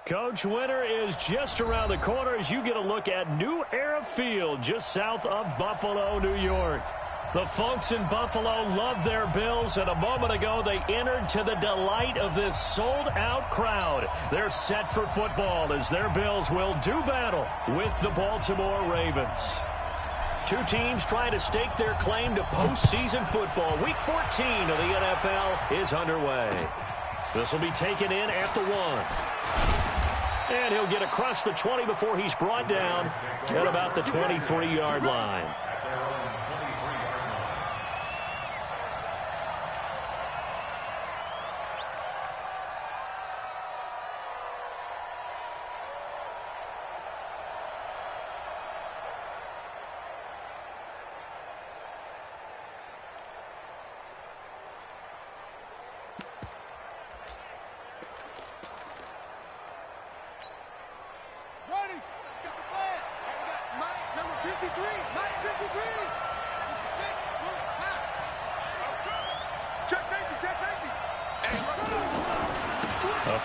Coach, winter is just around the corner as you get a look at New Era Field just south of Buffalo, New York. The folks in Buffalo love their Bills, and a moment ago they entered to the delight of this sold-out crowd. They're set for football as their Bills will do battle with the Baltimore Ravens. Two teams trying to stake their claim to postseason football. Week 14 of the NFL is underway. This will be taken in at the 1. And he'll get across the 20 before he's brought down at about the 23-yard line.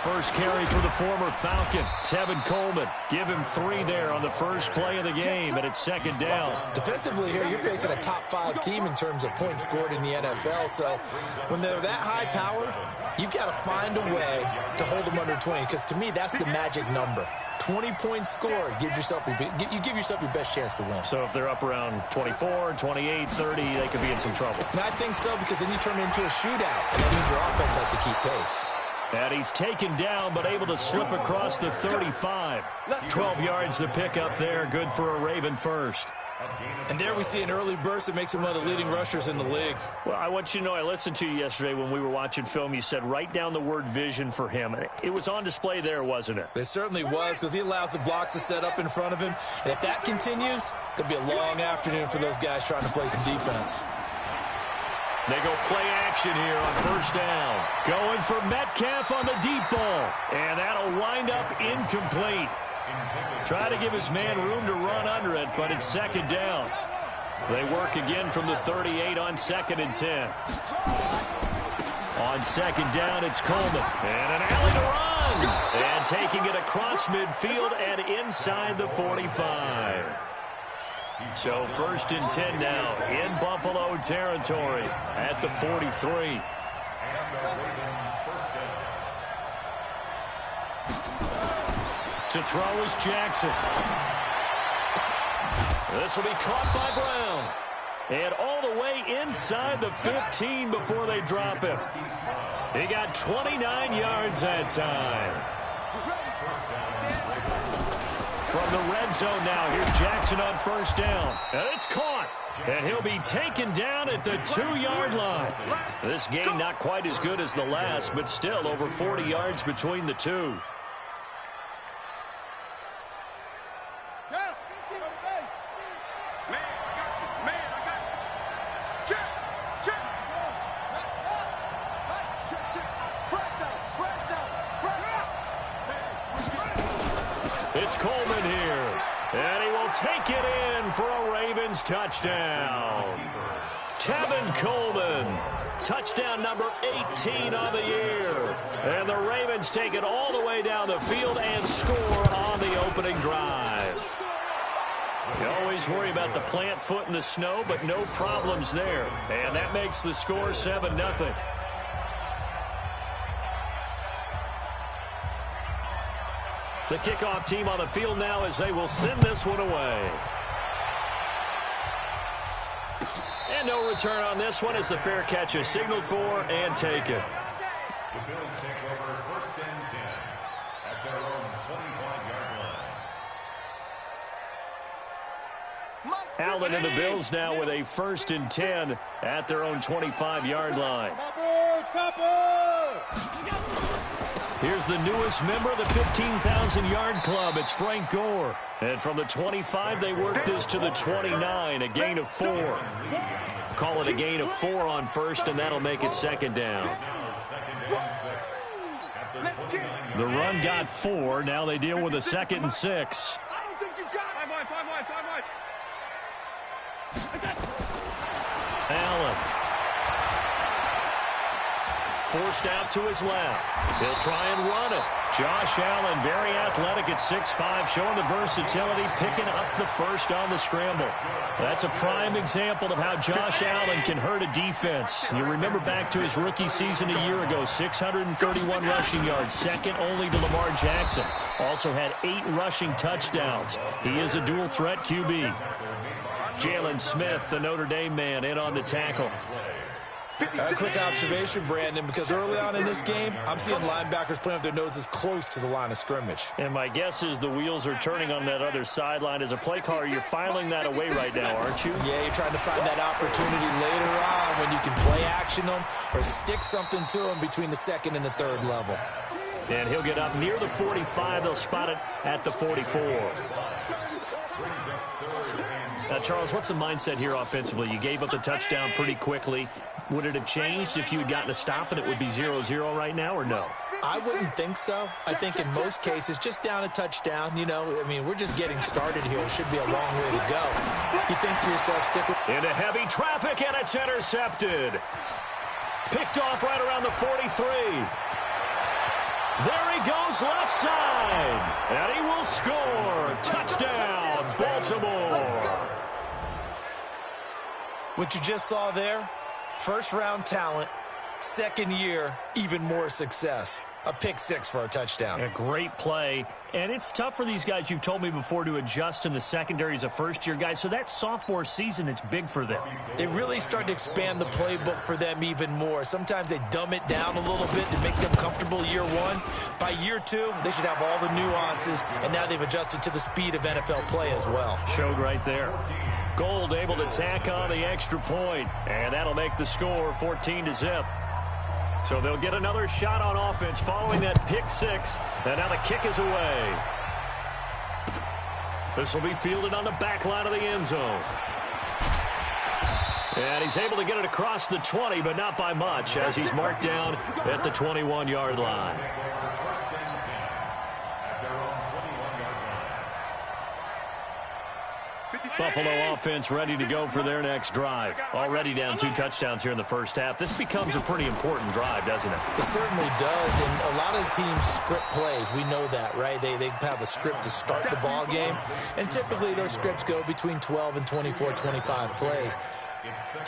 First carry for the former Falcon, Tevin Coleman. Give him 3 there on the first play of the game, and it's second down. Defensively here, you're facing a top-5 team in terms of points scored in the NFL, so when they're that high powered, you've got to find a way to hold them under 20, because to me, that's the magic number. 20-point score gives yourself you give yourself your best chance to win. So if they're up around 24, 28, 30, they could be in some trouble. And I think so, because then you turn it into a shootout, and that means your offense has to keep pace. And he's taken down, but able to slip across the 35. 12 yards to pick up there. Good for a Raven first. And there we see an early burst that makes him one of the leading rushers in the league. Well, I want you to know, I listened to you yesterday when we were watching film. You said write down the word vision for him. It was on display there, wasn't it? It certainly was, because he allows the blocks to set up in front of him. And if that continues, it'll be a long afternoon for those guys trying to play some defense. They go play action here on first down. Going for Metcalf on the deep ball. And that'll wind up incomplete. Try to give his man room to run under it, but it's second down. They work again from the 38 on 2nd and 10. On second down, it's Coleman. And an alley to run. And taking it across midfield and inside the 45. So 1st and 10 now in Buffalo territory at the 43. To throw is Jackson. This will be caught by Brown. And all the way inside the 15 before they drop him. He got 29 yards that time. From the red zone now, here's Jackson on first down. And it's caught. And he'll be taken down at the 2-yard line. This game not quite as good as the last, but still over 40 yards between the two. It's Coleman here, and he will take it in for a Ravens touchdown. Tevin Coleman, touchdown number 18 on the year. And the Ravens take it all the way down the field and score on the opening drive. You always worry about the plant foot in the snow, but no problems there. And that makes the score 7-0. The kickoff team on the field now as they will send this one away. And no return on this one as the fair catch is signaled for and taken. The Bills take over 1st and 10 at their own 25-yard line. Allen and the Bills now with a 1st and 10 at their own 25-yard line. Here's the newest member of the 15,000-yard club. It's Frank Gore. And from the 25, they work this to the 29, a gain of 4. Call it a gain of 4 on first, and that'll make it second down. The run got 4. Now they deal with a 2nd and 6. Allen forced out to his left. He'll try and run it. Josh Allen, very athletic at 6'5", showing the versatility, picking up the first on the scramble. That's a prime example of how Josh Allen can hurt a defense. You remember back to his rookie season a year ago, 631 rushing yards, second only to Lamar Jackson. Also had 8 rushing touchdowns. He is a dual-threat QB. Jalen Smith, the Notre Dame man, in on the tackle. A quick observation, Brandon, because early on in this game, I'm seeing linebackers playing with their noses close to the line of scrimmage. And my guess is the wheels are turning on that other sideline. As a play caller, you're filing that away right now, aren't you? Yeah, you're trying to find that opportunity later on when you can play action them or stick something to them between the second and the third level. And he'll get up near the 45. They'll spot it at the 44. Now, Charles, what's the mindset here offensively? You gave up the touchdown pretty quickly. Would it have changed if you had gotten a stop and it would be 0-0 right now, or no? I wouldn't think so. I think in most cases, just down a touchdown, you know, I mean, we're just getting started here. It should be a long way to go. You think to yourself, stick with... Into heavy traffic, and it's intercepted. Picked off right around the 43. There he goes, left side. And he will score. Touchdown, Baltimore. What you just saw there, first-round talent, second year, even more success. A pick six for a touchdown. A great play. And it's tough for these guys, you've told me before, to adjust in the secondary as a first-year guy. So that sophomore season, it's big for them. They really start to expand the playbook for them even more. Sometimes they dumb it down a little bit to make them comfortable year one. By year two, they should have all the nuances, and now they've adjusted to the speed of NFL play as well. Showed right there. Gold able to tack on the extra point, and that'll make the score 14-0. So they'll get another shot on offense following that pick six. And now the kick is away. This will be fielded on the back line of the end zone. And he's able to get it across the 20, but not by much, as he's marked down at the 21-yard line. Buffalo offense ready to go for their next drive. Already down 2 touchdowns here in the first half. This becomes a pretty important drive, doesn't it? It certainly does, and a lot of the teams script plays. We know that, right? They have a script to start the ball game, and typically those scripts go between 12 and 24, 25 plays.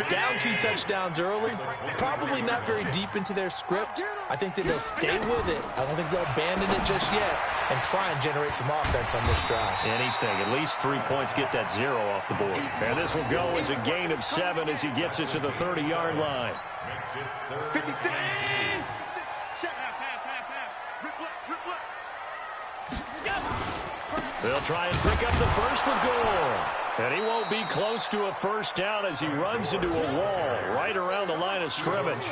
Down 2 touchdowns early, probably not very deep into their script. I think that they'll stay with it. I don't think they'll abandon it just yet and try and generate some offense on this drive. Anything. At least 3 points, get that 0 off the board. And this will go as a gain of 7 as he gets it to the 30-yard line. 56. They'll try and pick up the first with Gore. And he won't be close to a first down as he runs into a wall right around the line of scrimmage.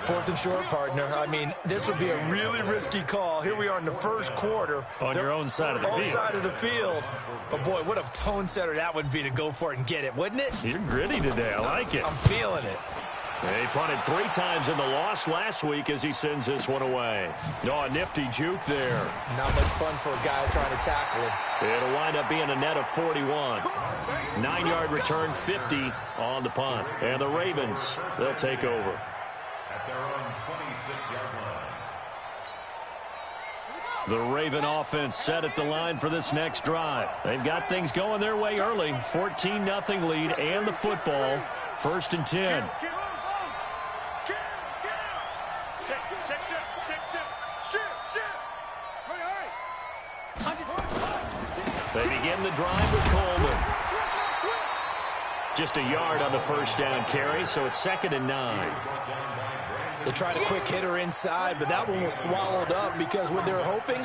4th and short, partner. I mean, this would be a really risky call. Here we are in the first quarter. On your own side of the field. Own side of the field. But, boy, what a tone setter that would be to go for it and get it, wouldn't it? You're gritty today. I like it. I'm feeling it. He punted 3 times in the loss last week as he sends this one away. Oh, a nifty juke there. Not much fun for a guy trying to tackle him. It'll wind up being a net of 41. 9-yard return, 50 on the punt. And the Ravens, they'll take over. At their own 26-yard line. The Raven offense set at the line for this next drive. They've got things going their way early. 14-0 lead and the football. 1st and 10. They begin the drive with Coleman. Just a yard on the first down carry, so it's 2nd and 9. They tried a quick hitter inside, but that one was swallowed up because what they're hoping,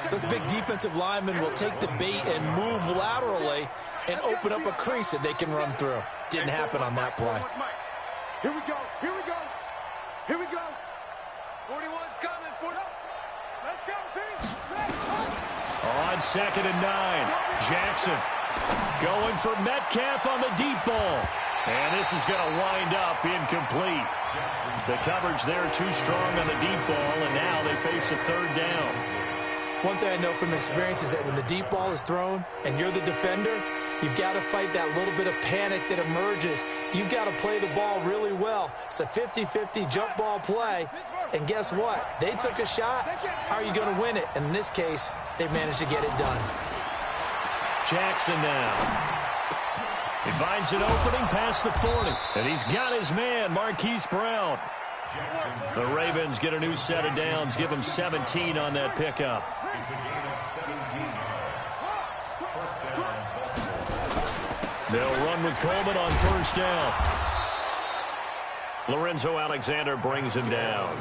those big defensive linemen will take the bait and move laterally and open up a crease that they can run through. Didn't happen on that play. Here we go. Here we go. Here we go. 41's coming. 40. Let's go, team. On 2nd and 9, Jackson going for Metcalf on the deep ball. And this is going to wind up incomplete. The coverage there too strong on the deep ball, and now they face a 3rd down. One thing I know from experience is that when the deep ball is thrown and you're the defender, You've got to fight that little bit of panic that emerges. You've got to play the ball really well. It's a 50-50 jump ball play. And guess what? They took a shot. How are you going to win it? And in this case, they managed to get it done. Jackson now. He finds an opening past the 40. And he's got his man, Marquise Brown. The Ravens get a new set of downs. Give him 17 on that pickup. It's a gain of 17 yards. First down. They'll run with Coleman on first down. Lorenzo Alexander brings him down.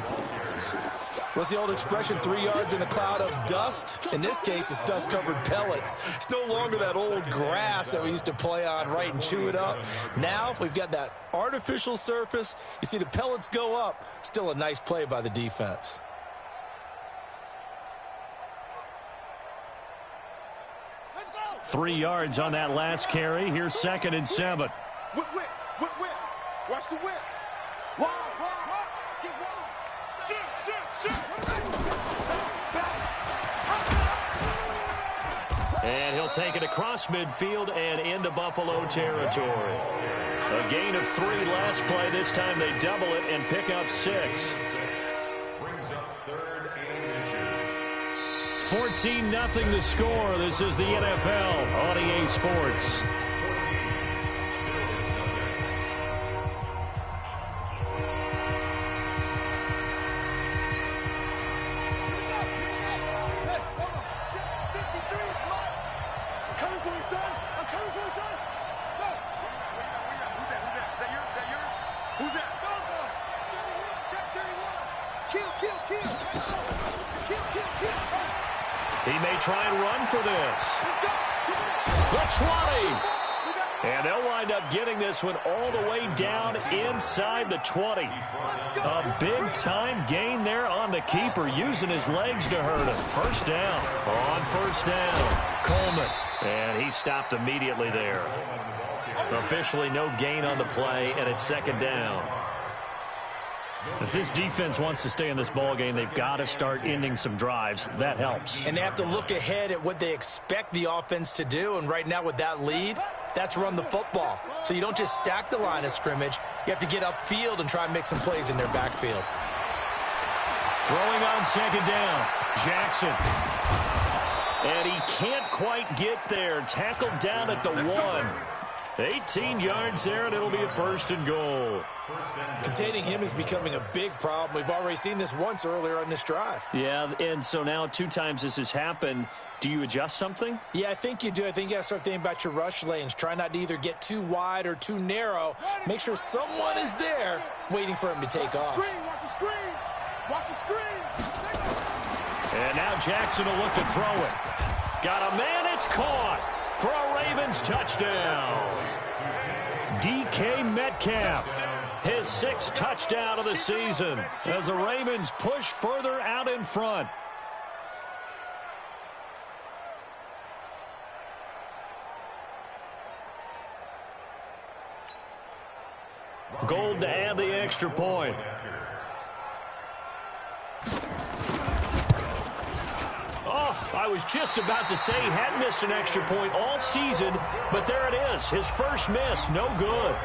What's the old expression, 3 yards in a cloud of dust? In this case, it's dust-covered pellets. It's no longer that old grass that we used to play on, right, and chew it up. Now we've got that artificial surface. You see the pellets go up. Still a nice play by the defense. Let's go. 3 yards on that last carry. Here's 2nd and 7. Whip. Watch the whip. Wow. Get wild. Shoot. And he'll take it across midfield and into Buffalo territory. A gain of 3 last play. This time they double it and pick up 6. Brings up 3rd and inches. 14-0 the score. This is the NFL on EA Sports. He may try and run for this. The 20. And they'll wind up getting this one all the way down inside the 20. A big-time gain there on the keeper, using his legs to hurt him. First down. On first down, Coleman. And he stopped immediately there. Officially no gain on the play, and it's 2nd down. If this defense wants to stay in this ballgame, they've got to start ending some drives. That helps. And they have to look ahead at what they expect the offense to do. And right now with that lead, that's run the football. So you don't just stack the line of scrimmage. You have to get upfield and try and make some plays in their backfield. Throwing on 2nd down, Jackson. And he can't quite get there. Tackled down at the 1. 18 yards there, and it'll be a 1st and goal. Containing him is becoming a big problem. We've already seen this once earlier on this drive. Yeah, and so now 2 times this has happened. Do you adjust something? Yeah, I think you do. I think you got to start thinking about your rush lanes. Try not to either get too wide or too narrow. Make sure someone is there waiting for him to take off. Watch the screen. Watch the screen. And now Jackson will look to throw it. Got a man, it's caught for a Ravens touchdown. DK Metcalf, his 6th touchdown of the season as the Ravens push further out in front. Gold to add the extra point. Oh, I was just about to say he hadn't missed an extra point all season, but there it is. His first miss, no good.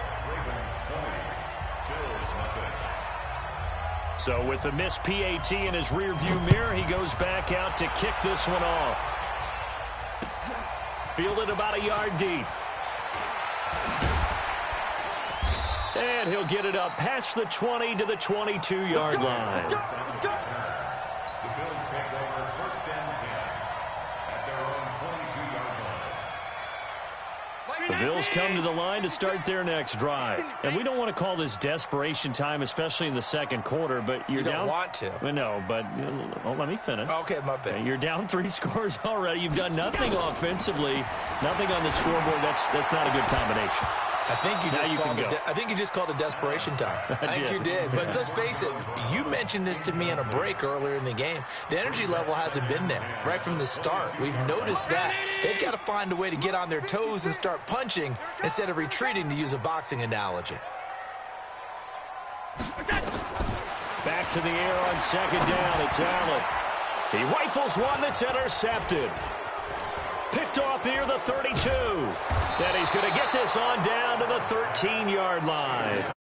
So with the missed PAT in his rearview mirror, he goes back out to kick this one off. Fielded about a yard deep. And he'll get it up past the 20 to the 22-yard line. The Bills take over 1st and 10 at their own 22-yard line. The Bills come to the line to start their next drive. And we don't want to call this desperation time, especially in the 2nd quarter, but you're down. You don't want to. No, but let me finish. Okay, my bad. You're down 3 scores already. You've done nothing offensively, nothing on the scoreboard. That's not a good combination. I think you just called it desperation time. I think you did. But let's face it, you mentioned this to me in a break earlier in the game. The energy level hasn't been there right from the start. We've noticed that. They've got to find a way to get on their toes and start punching instead of retreating, to use a boxing analogy. Back to the air on 2nd down. It's Allen. He rifles one that's intercepted. Picked picked off near the 32. And he's going to get this on down to the 13-yard line.